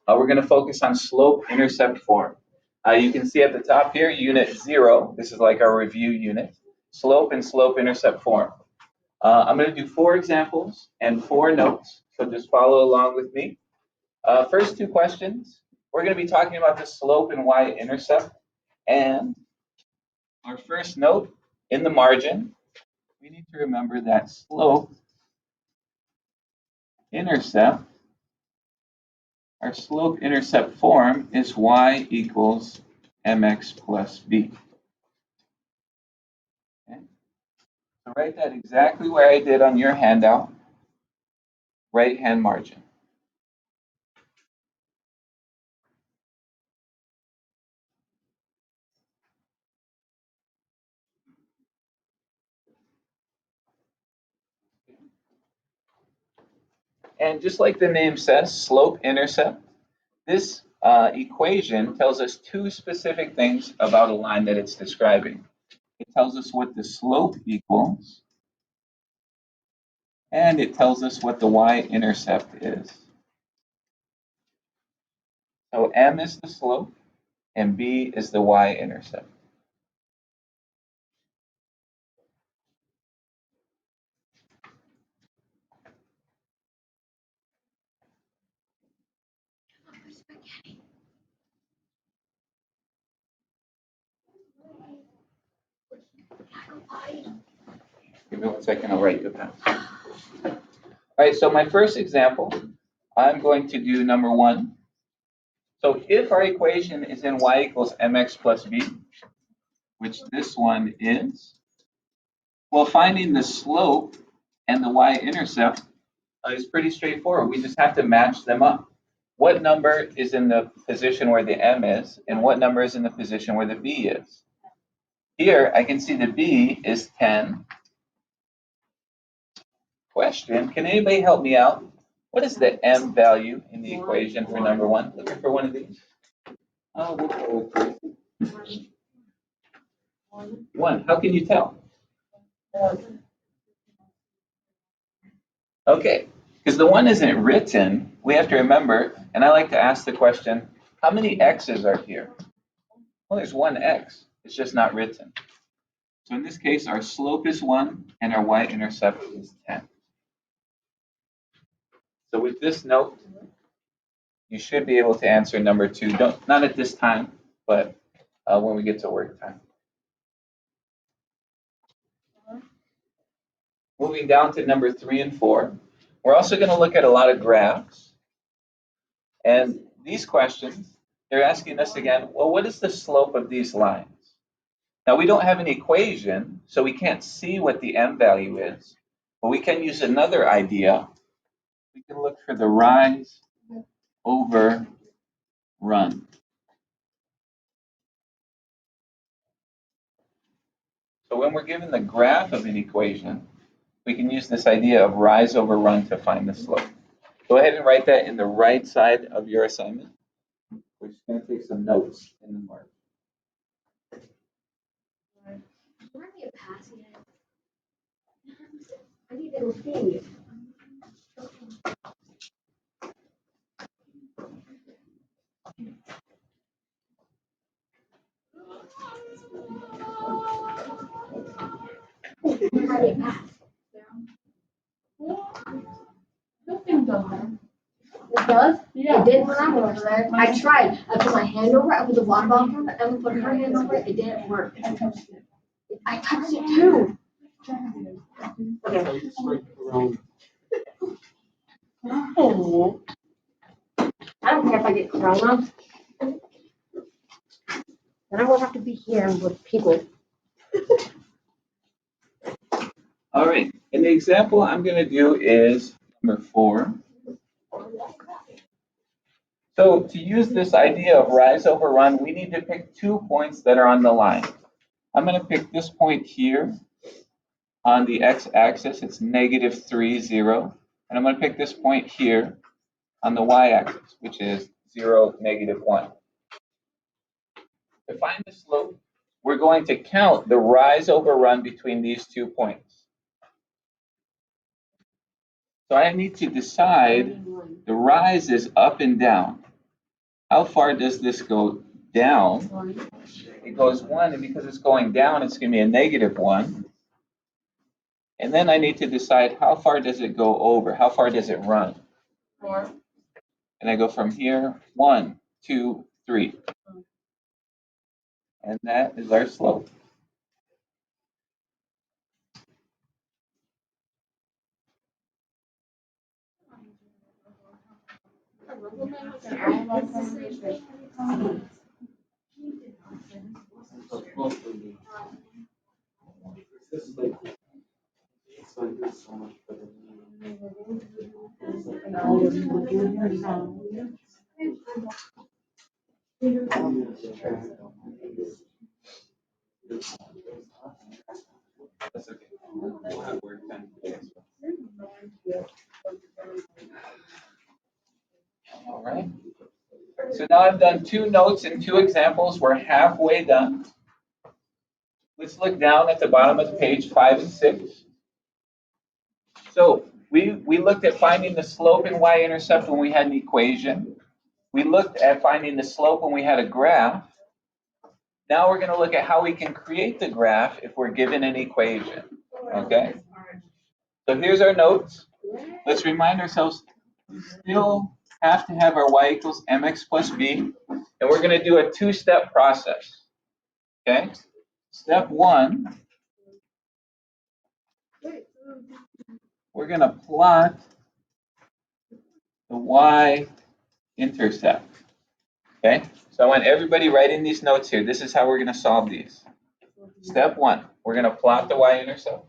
we're going to focus on slope-intercept form. You can see at the top here, unit 0. This is like our review unit. Slope and slope-intercept form. I'm going to do 4 examples and 4 notes, so just follow along with me. First 2 questions, we're going to be talking about the slope and y-intercept. And our first note in the margin, we need to remember that slope-intercept, our slope-intercept form is y equals mx plus b. Okay? So write that exactly where I did on your handout, right-hand margin. And just like the name says, slope-intercept, this equation tells us 2 specific things about a line that it's describing. It tells us what the slope equals, and it tells us what the y-intercept is. So m is the slope, and b is the y-intercept. Give me 1 second, I'll write you a pen. All right, so my first example, I'm going to do number 1. So if our equation is in y equals mx plus b, which this one is, well, finding the slope and the y-intercept is pretty straightforward. We just have to match them up. What number is in the position where the m is, and what number is in the position where the b is? Here, I can see the b is 10. Question, can anybody help me out? What is the m value in the equation for number 1? Looking for one of these. Oh, we'll go with 3. 1. How can you tell? Okay, because the 1 isn't written, we have to remember, and I like to ask the question, how many x's are here? Well, there's 1 x. It's just not written. So in this case, our slope is 1 and our y-intercept is 10. So with this note, you should be able to answer number 2. Not at this time, but when we get to work time. Moving down to number 3 and 4, we're also going to look at a lot of graphs. And these questions, they're asking us again, well, what is the slope of these lines? Now, we don't have an equation, so we can't see what the m value is. But we can use another idea. We can look for the rise over run. So when we're given the graph of an equation, we can use this idea of rise over run to find the slope. Go ahead and write that in the right side of your assignment. We're just going to take some notes in the mark. I need little things. Nothing done. It does? Yeah. It did when I went over there. I tried. I put my hand over it. I put the water bottle over it. Emma put her hand over it. It didn't work. I touched it too. Okay. Oh. I don't care if I get corona. Then I won't have to be here with people. All right, and the example I'm going to do is number 4. So to use this idea of rise over run, we need to pick 2 points that are on the line. I'm going to pick this point here on the x-axis. It's -3, 0. And I'm going to pick this point here on the y-axis, which is 0, -1. To find the slope, we're going to count the rise over run between these 2 points. So I need to decide the rise is up and down. How far does this go down? It goes 1, and because it's going down, it's going to be a -1. And then I need to decide how far does it go over? How far does it run? 4. And I go from here, 1, 2, 3. And that is our slope. That's okay. We'll have work done today as well. All right. So now I've done 2 notes and 2 examples. We're halfway done. Let's look down at the bottom of the page, 5 and 6. So we looked at finding the slope and y-intercept when we had an equation. We looked at finding the slope when we had a graph. Now we're going to look at how we can create the graph if we're given an equation. Okay? So here's our notes. Let's remind ourselves, we still have to have our y equals mx plus b. And we're going to do a 2-step process. Okay? Step 1, we're going to plot the y-intercept. Okay? So I want everybody writing these notes here. This is how we're going to solve these. Step 1, we're going to plot the y-intercept.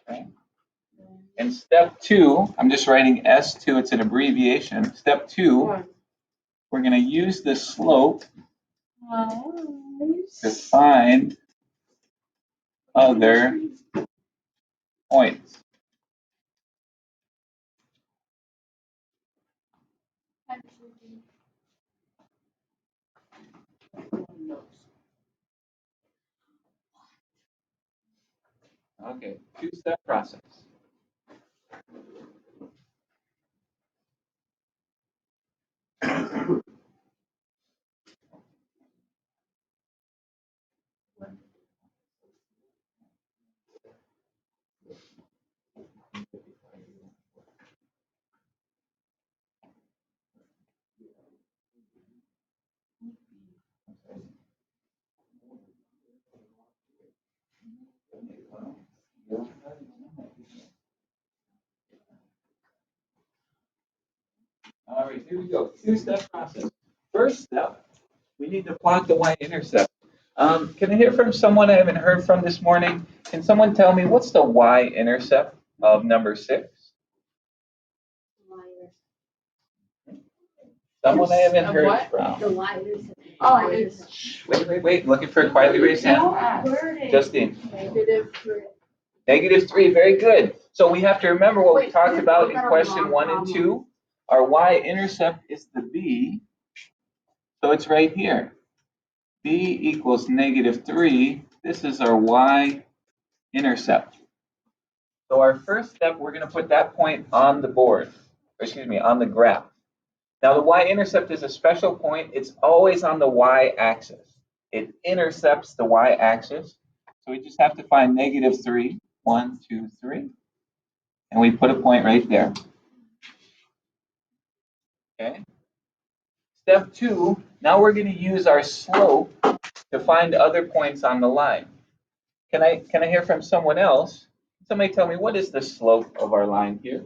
Okay? And step 2, I'm just writing S2, it's an abbreviation. Step 2, we're going to use the slope to find other points. Okay, 2-step process. All right, here we go. 2-step process. First step, we need to plot the y-intercept. Can I hear from someone I haven't heard from this morning? Can someone tell me what's the y-intercept of number 6? Someone I haven't heard from. The y-intercept. Oh, it's Wait. Looking for a quietly raised hand. Justine. -3. -3, very good. So we have to remember what we talked about in question 1 and 2. Our y-intercept is the b, so it's right here. b equals -3. This is our y-intercept. So our first step, we're going to put that point on the board, or excuse me, on the graph. Now the y-intercept is a special point. It's always on the y-axis. It intercepts the y-axis. So we just have to find -3. 1, 2, 3. And we put a point right there. Okay. Step 2, now we're going to use our slope to find other points on the line. Can I hear from someone else? Somebody tell me, what is the slope of our line here?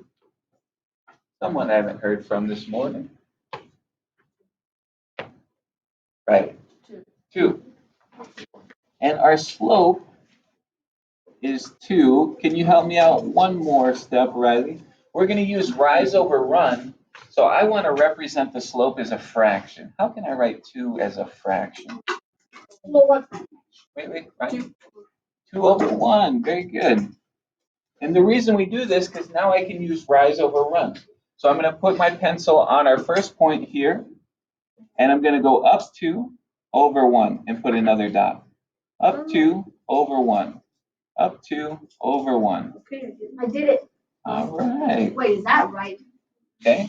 Someone I haven't heard from this morning. Right. 2. And our slope is 2. Can you help me out one more step, Riley? We're going to use rise over run. So I want to represent the slope as a fraction. How can I write 2 as a fraction? Wait, right? 2 over 1. Very good. And the reason we do this, because now I can use rise over run. So I'm going to put my pencil on our first point here, and I'm going to go up 2 over 1 and put another dot. Up 2 over 1. up to over 1. Okay, I did it. All right. Wait, is that right? Okay.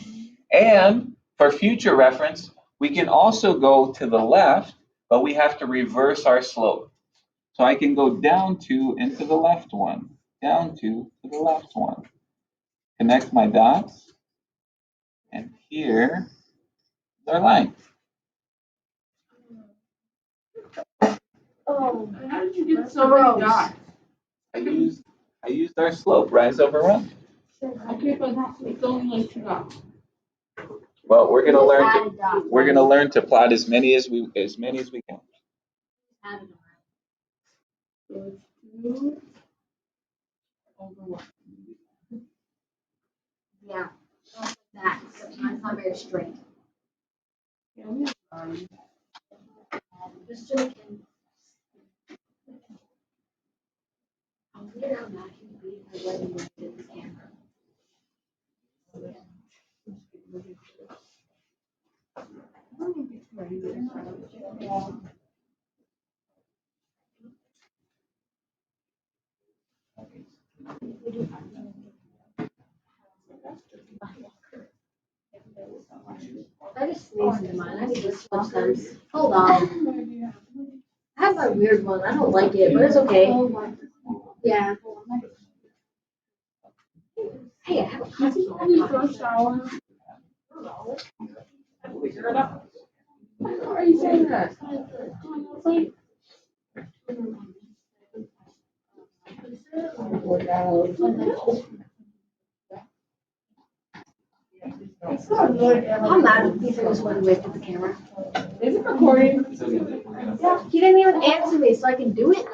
And for future reference, we can also go to the left, but we have to reverse our slope. So I can go down 2 and to the left 1, down 2 to the left 1. Connect my dots, and here is our line. Oh, How did you get so many dots? I used our slope, rise over run. Okay, but it's only like 2 dots. Well, we're gonna learn to plot as many as we can. So it's 2 over 1. Yeah, that. Mine's not very straight. Yeah, we Just so we can. I'm weird how Matt can be the way he looked at the camera. I just sneezed in mine. I need to switch them. Hold on. I have my weird one. I don't like it, but it's okay. Yeah. Hey, I have a cousin. First shower. Why are you saying that? I'm mad at people just went away from the camera. Is it recording? Yeah, he didn't even answer me, so I can do it.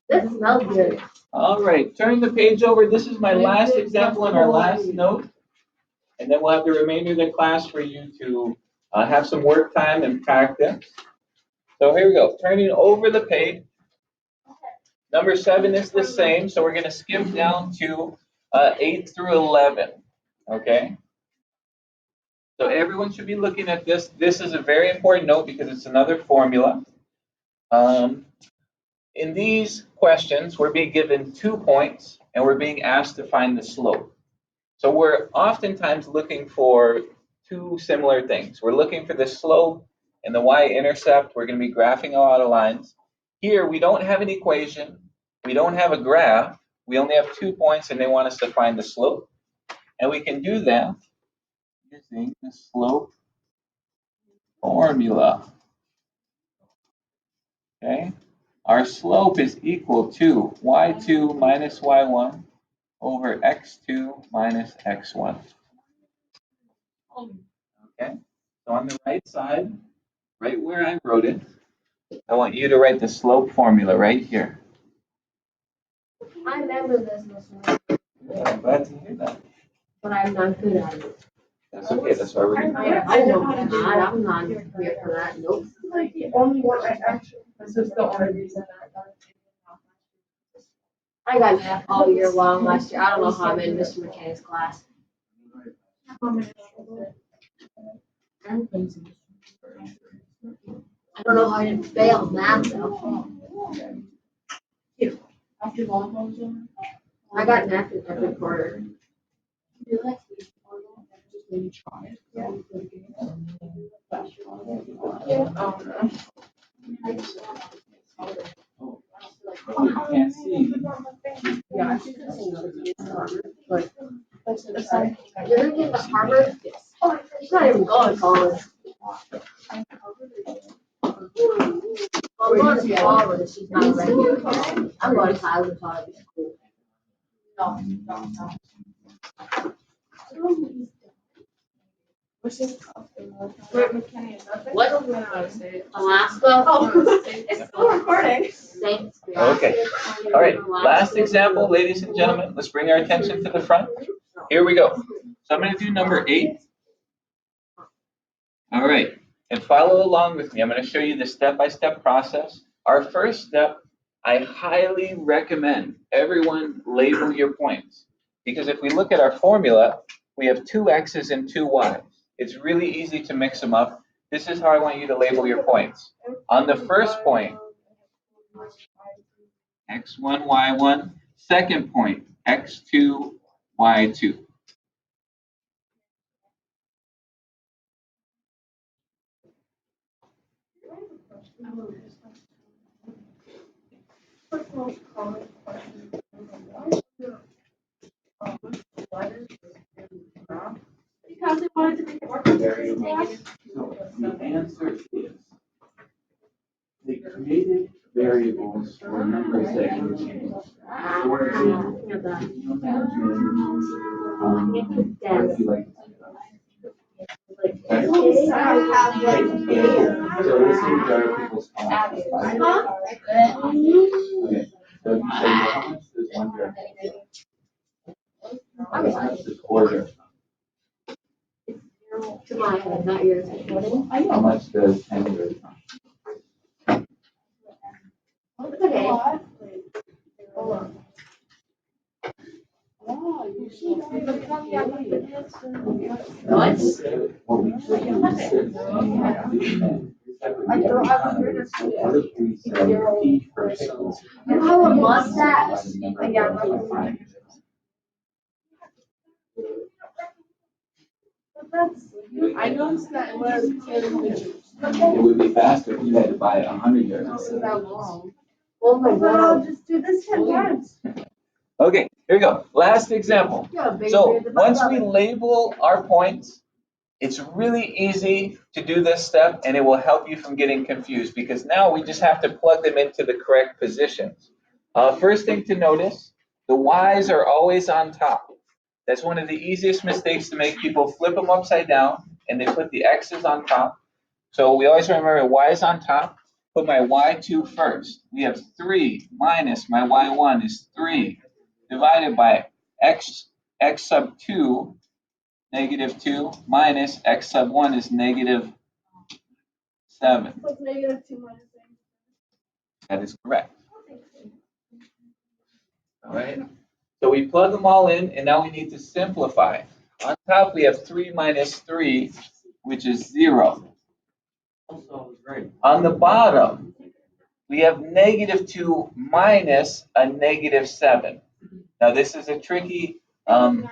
That smells good. All right, turn the page over. This is my last example and our last note. And then we'll have the remainder of the class for you to have some work time and practice. So here we go, turning over the page. Number 7 is the same, so we're going to skip down to 8 through 11, okay? So everyone should be looking at this. This is a very important note because it's another formula. In these questions, we're being given 2 points, and we're being asked to find the slope. So we're oftentimes looking for 2 similar things. We're looking for the slope and the y-intercept. We're going to be graphing a lot of lines. Here, we don't have an equation. We don't have a graph. We only have 2 points, and they want us to find the slope. And we can do that using the slope formula. Okay? Our slope is equal to y2 minus y1 over x2 minus x1. Okay? So on the right side, right where I wrote it, I want you to write the slope formula right here. I remember this one, Yeah, I'm glad to hear that. but I'm not good at it. That's okay. That's why we're doing it. I know I'm not. I'm not here for that. Nope. Like the only one I actually, this is the only reason that I got it. I got math all year long last year. I don't know how I'm in Mr. McKay's class. I don't know how I didn't fail math though. After volleyball was over. I got math in every quarter. Then you try it. Yeah. Oh, you can't see. Yeah, I think that's like, You're gonna get to Harvard? She's not even going to college. Well, I'm going to college. She's not a regular. I'm going to Cosmetology school. What? Alaska? Oh, it's still recording. Thanks. Okay. All right. Last example, ladies and gentlemen. Let's bring our attention to the front. Here we go. So I'm going to do number 8. All right. And follow along with me. I'm going to show you the step-by-step process. Our first step, I highly recommend everyone label your points. Because if we look at our formula, we have 2 x's and 2 y's. It's really easy to mix them up. This is how I want you to label your points. On the first point, x1, y1. Second point, x2, y2. Because they wanted to make it work. Variables. So the answer is they created variables for numbers that can change. For example, Look at that. if you imagine, what if you like okay? So let's say variables are okay. So if you say, well, how much does one variable? How much does order? To my head, not yours. How much does 10 years? It's okay. What? What we should do is what if we say P first? You have a mustache. I noticed that it was 10 minutes. It would be faster if you had to buy 100 yards. Not that long. Oh my But I'll god. just do this 10 times. Okay, here we go. Last example. So once we label our points, it's really easy to do this step and it will help you from getting confused because now we just have to plug them into the correct positions. First thing to notice, the y's are always on top. That's one of the easiest mistakes to make. People flip them upside down and they put the x's on top. So we always remember y is on top. Put my y2 first. We have 3 minus my y1 is 3 divided by x sub 2, negative 2, minus x sub 1 is negative 7. What's negative 2 minus 8? That is correct. All right. So we plug them all in, and now we need to simplify. On top, we have 3 minus 3, which is 0. On the bottom, we have negative 2 minus a negative 7. Now, this is a tricky, when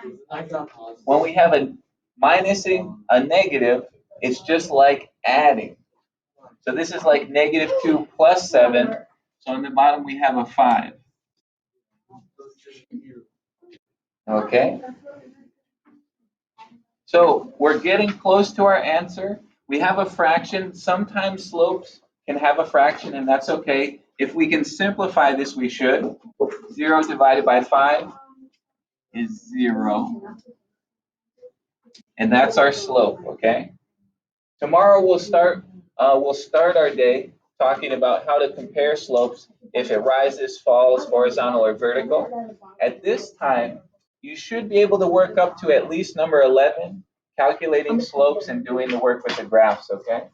we have a minusing a negative, it's just like adding. So this is like negative 2 plus 7. So on the bottom, we have a 5. Okay? So we're getting close to our answer. We have a fraction. Sometimes slopes can have a fraction, and that's okay. If we can simplify this, we should. 0 divided by 5 is 0. And that's our slope, okay? Tomorrow we'll start our day talking about how to compare slopes if it rises, falls, horizontal, or vertical. At this time, you should be able to work up to at least number 11, calculating slopes and doing the work with the graphs, okay?